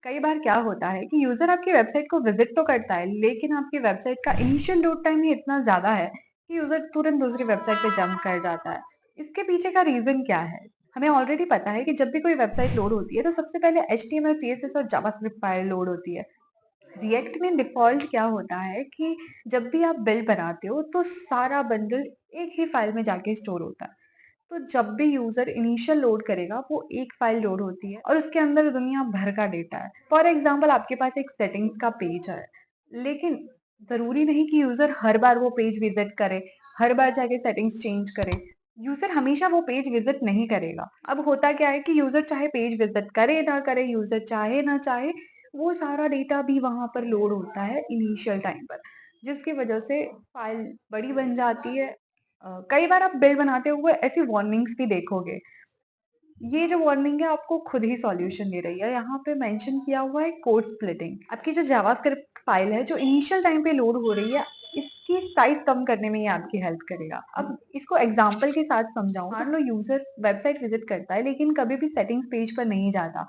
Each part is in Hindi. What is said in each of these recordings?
कई बार क्या होता है कि यूजर आपकी वेबसाइट को विजिट तो करता है, लेकिन आपकी वेबसाइट का इनिशियल लोड टाइम ही इतना ज्यादा है कि यूजर तुरंत दूसरी वेबसाइट पे जंप कर जाता है। इसके पीछे का रीजन क्या है? हमें ऑलरेडी पता है कि जब भी कोई वेबसाइट लोड होती है तो सबसे पहले HTML, CSS और जावास्क्रिप्ट फाइल लोड होती है। रिएक्ट में डिफ़ॉल्ट क्या होता है कि जब भी आप बिल्ड बनाते हो तो सारा बंडल एक ही फाइल में जाके स्टोर होता है। तो जब भी यूज़र इनिशियल लोड करेगा वो एक फाइल लोड होती है और उसके अंदर दुनिया भर का डेटा है। फॉर एग्ज़ाम्पल आपके पास एक सेटिंग्स का पेज है, लेकिन ज़रूरी नहीं कि यूज़र हर बार वो पेज विज़िट करे, हर बार जाके सेटिंग्स चेंज करे। यूज़र हमेशा वो पेज विज़िट नहीं करेगा। अब होता क्या है कि यूज़र चाहे पेज विज़िट करे ना करे, यूज़र चाहे ना चाहे, वो सारा डेटा भी वहाँ पर लोड होता है इनिशियल टाइम पर, जिसकी वजह से फाइल बड़ी बन जाती है। कई बार आप बिल बनाते हुए ऐसी वार्निंग्स भी देखोगे। ये जो वार्निंग है आपको खुद ही सॉल्यूशन दे रही है। यहाँ पे मेंशन किया हुआ है कोड स्प्लिटिंग। आपकी जो जावास्क्रिप्ट फाइल है जो इनिशियल टाइम पे लोड हो रही है, इसकी साइज कम करने में ये आपकी हेल्प करेगा। अब इसको एग्जांपल के साथ समझाऊं, मान लो यूजर वेबसाइट विजिट करता है लेकिन कभी भी सेटिंग्स पेज पर नहीं जाता,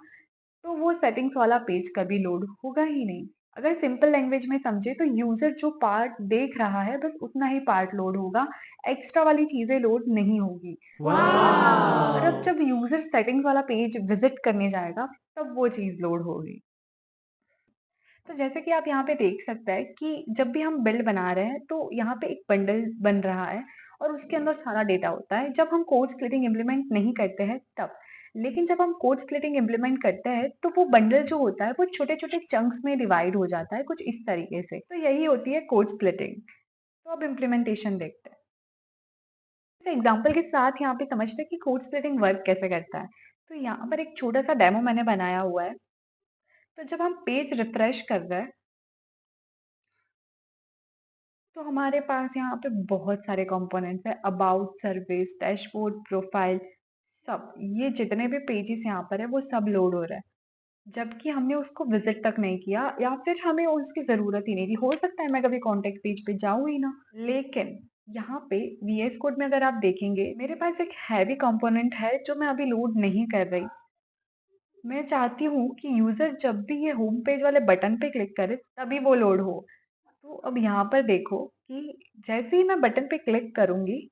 तो वो सेटिंग्स वाला पेज कभी लोड होगा ही नहीं। अगर सिंपल लैंग्वेज में समझे तो यूजर जो पार्ट देख रहा है बस उतना ही पार्ट लोड होगा, एक्स्ट्रा वाली चीजें लोड नहीं होगी। और अब जब यूजर सेटिंग्स वाला पेज विजिट करने जाएगा तब वो चीज लोड होगी। तो जैसे कि आप यहाँ पे देख सकते हैं कि जब भी हम बिल्ड बना रहे हैं तो यहाँ पे एक बंडल बन रहा है और उसके अंदर सारा डेटा होता है जब हम कोड स्प्लिटिंग इम्प्लीमेंट नहीं करते हैं तब। लेकिन जब हम कोड स्प्लिटिंग इम्प्लीमेंट करते हैं तो वो बंडल जो होता है वो छोटे छोटे चंक्स में डिवाइड हो जाता है कुछ इस तरीके से। तो यही होती है कोड स्प्लिटिंग। तो अब इम्प्लीमेंटेशन देखते हैं। एग्जाम्पल के साथ यहाँ पे समझते हैं कि कोड स्प्लिटिंग वर्क कैसे करता है। तो यहाँ पर एक छोटा सा डेमो मैंने बनाया हुआ है। तो जब हम पेज रिफ्रेश कर रहे हैं तो हमारे पास यहाँ पे बहुत सारे कंपोनेंट्स हैं, अबाउट, सर्विस, डैशबोर्ड, प्रोफाइल, सब ये जितने भी पेजेस यहाँ पर है वो सब लोड हो रहा है, जबकि हमने उसको विजिट तक नहीं किया या फिर हमें उसकी जरूरत ही नहीं थी। हो सकता है मैं कभी कॉन्टेक्ट पेज पे जाऊं ही ना। लेकिन यहाँ पे VS कोड में अगर आप देखेंगे मेरे पास एक हैवी कंपोनेंट है जो मैं अभी लोड नहीं कर रही। मैं चाहती हूँ कि यूजर जब भी ये होम पेज वाले बटन पे क्लिक करे तभी वो लोड हो। तो अब यहाँ पर देखो कि जैसे ही मैं बटन पे क्लिक करूंगी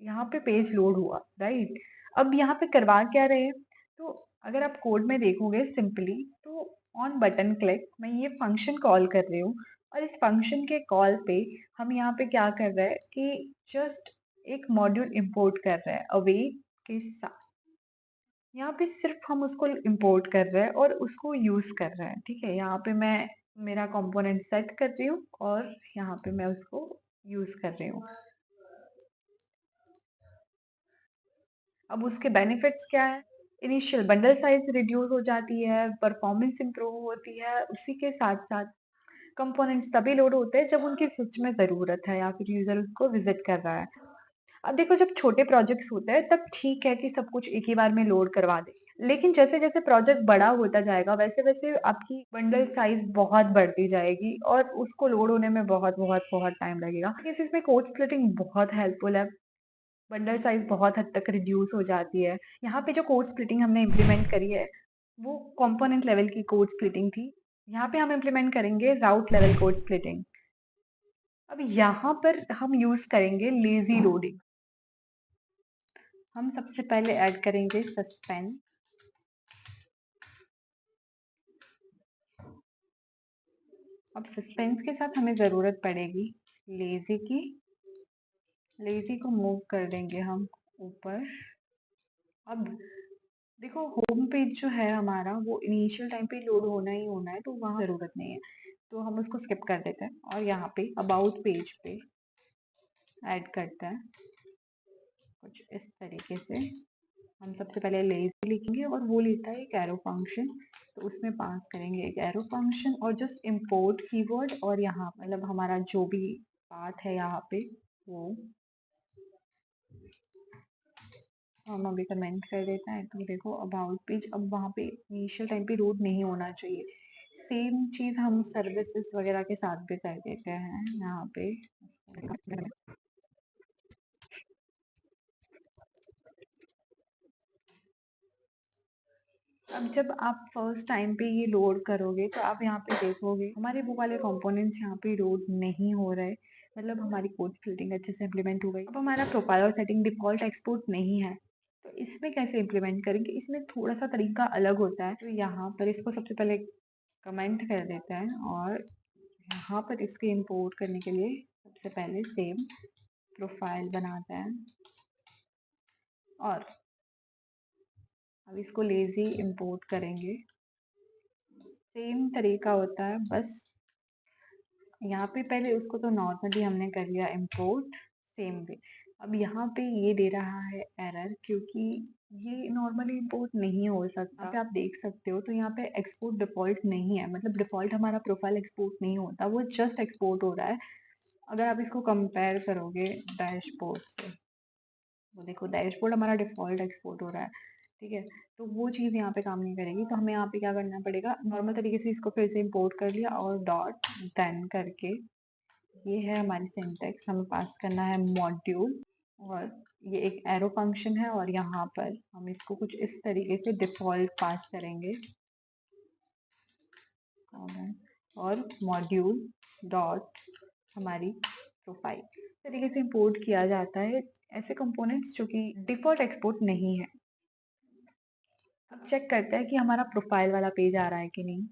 यहाँ पे पेज लोड हुआ, राइट। अब यहाँ पे करवा क्या रहे हैं? तो अगर आप कोड में देखोगे सिंपली तो ऑन बटन क्लिक मैं ये फंक्शन कॉल कर रही हूँ और इस फंक्शन के कॉल पे हम यहाँ पे क्या कर रहे हैं कि जस्ट एक मॉड्यूल इंपोर्ट कर रहे हैं अवेट के साथ। यहाँ पे सिर्फ हम उसको इंपोर्ट कर रहे हैं और उसको यूज कर रहे हैं, ठीक है। यहाँ पे मैं मेरा कंपोनेंट सेट कर रही हूँ और यहाँ पे मैं उसको यूज कर रही हूँ। अब उसके बेनिफिट्स क्या है? इनिशियल बंडल साइज रिड्यूस हो जाती है, परफॉर्मेंस इंप्रूव होती है, उसी के साथ साथ कंपोनेंट्स तभी लोड होते हैं जब उनकी सच में जरूरत है या फिर यूजर उसको विजिट कर रहा है। अब देखो जब छोटे प्रोजेक्ट्स होते हैं तब ठीक है कि सब कुछ एक ही बार में लोड करवा दे, लेकिन जैसे जैसे प्रोजेक्ट बड़ा होता जाएगा वैसे वैसे आपकी बंडल साइज बहुत बढ़ती जाएगी और उसको लोड होने में बहुत बहुत बहुत टाइम लगेगा। केसेस में कोड स्प्लिटिंग बहुत हेल्पफुल है। बंडल साइज बहुत हद तक रिड्यूस हो जाती है। यहाँ पे जो कोड स्प्लिटिंग हमने इम्प्लीमेंट करी है वो कंपोनेंट लेवल की कोड स्प्लिटिंग थी। यहाँ पे हम इम्प्लीमेंट करेंगे राउट लेवल कोड स्प्लिटिंग। अब यहाँ पर हम यूज करेंगे लेजी लोडिंग। हम सबसे पहले ऐड करेंगे सस्पेंस। अब सस्पेंस के साथ हमें जरूरत पड़ेगी लेजी की। लेजी को मूव कर देंगे हम ऊपर। अब देखो होम पेज जो है हमारा वो इनिशियल टाइम पे लोड होना ही होना है तो वहाँ जरूरत नहीं है, तो हम उसको स्किप कर देते हैं और यहाँ पे अबाउट पेज पे ऐड करते हैं कुछ इस तरीके से। हम सबसे पहले लेजी लिखेंगे और वो लेता है एक एरो फंक्शन, तो उसमें पास करेंगे एक एरो फंक्शन और जस्ट इंपोर्ट कीवर्ड और यहाँ मतलब हमारा जो भी पाथ है यहाँ पे वो हम अभी कमेंट कर देते हैं। तो देखो अबाउट पेज अब वहाँ पे इनिशियल टाइम पे लोड नहीं होना चाहिए। सेम चीज हम सर्विसेज वगैरह के साथ भी कर देते हैं यहाँ पे। अब जब आप फर्स्ट टाइम पे ये लोड करोगे तो आप यहाँ पे देखोगे हमारे वो वाले कंपोनेंट्स यहाँ पे लोड नहीं हो रहे, मतलब हमारी कोड स्प्लिटिंग अच्छे से इम्प्लीमेंट हो गई। अब हमारा प्रोफाइल और सेटिंग डिफॉल्ट एक्सपोर्ट नहीं है, तो इसमें कैसे इम्प्लीमेंट करेंगे? इसमें थोड़ा सा तरीका अलग होता है। तो यहाँ पर इसको सबसे पहले कमेंट कर देते हैं और यहाँ पर इसके इंपोर्ट करने के लिए सबसे पहले सेम प्रोफाइल बनाते हैं और अब इसको लेजी इंपोर्ट करेंगे। सेम तरीका होता है, बस यहाँ पे पहले उसको तो नॉर्मली हमने कर लिया इंपोर्ट सेम वे। अब यहाँ पे ये दे रहा है एरर क्योंकि ये नॉर्मली इंपोर्ट नहीं हो सकता। यहाँ पे आप देख सकते हो तो यहाँ पे एक्सपोर्ट डिफॉल्ट नहीं है, मतलब डिफॉल्ट हमारा प्रोफाइल एक्सपोर्ट नहीं होता, वो जस्ट एक्सपोर्ट हो रहा है। अगर आप इसको कंपेयर करोगे डैशबोर्ड से, वो देखो डैशबोर्ड हमारा डिफॉल्ट एक्सपोर्ट हो रहा है, ठीक है। तो वो चीज़ यहाँ पे काम नहीं करेगी, तो हमें यहाँ पे क्या करना पड़ेगा, नॉर्मल तरीके से इसको फिर से इंपोर्ट कर लिया और डॉट डन करके, ये है हमारी सिंटेक्स, हमें पास करना है मॉड्यूल और ये एक एरो फंक्शन है और यहाँ पर हम इसको कुछ इस तरीके से डिफॉल्ट पास करेंगे और मॉड्यूल डॉट हमारी प्रोफाइल तरीके से इंपोर्ट किया जाता है ऐसे कंपोनेंट्स जो कि डिफॉल्ट एक्सपोर्ट नहीं है। अब चेक करते हैं कि हमारा प्रोफाइल वाला पेज आ रहा है कि नहीं।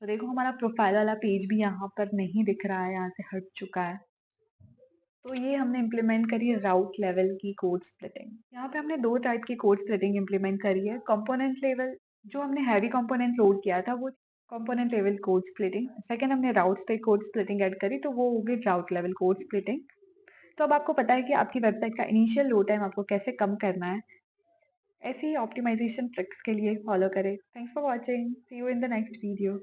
तो देखो हमारा प्रोफाइल वाला पेज भी यहाँ पर नहीं दिख रहा है, यहाँ से हट चुका है। तो ये हमने इम्प्लीमेंट करी है राउट लेवल की कोड स्प्लिटिंग। यहाँ पे हमने दो टाइप की कोड स्प्लिटिंग इम्प्लीमेंट करी है। कंपोनेंट लेवल जो हमने हैवी कंपोनेंट लोड किया था वो component level code splitting. Second हमने राउट्स पे कोड स्प्लिटिंग ऐड करी तो वो होगी राउट लेवल कोड स्प्लिटिंग। तो अब आपको पता है कि आपकी वेबसाइट का इनिशियल लोड टाइम आपको कैसे कम करना है। ऐसी ही ऑप्टिमाइजेशन ट्रिक्स के लिए फॉलो करें। Thanks for watching, see you in the next video.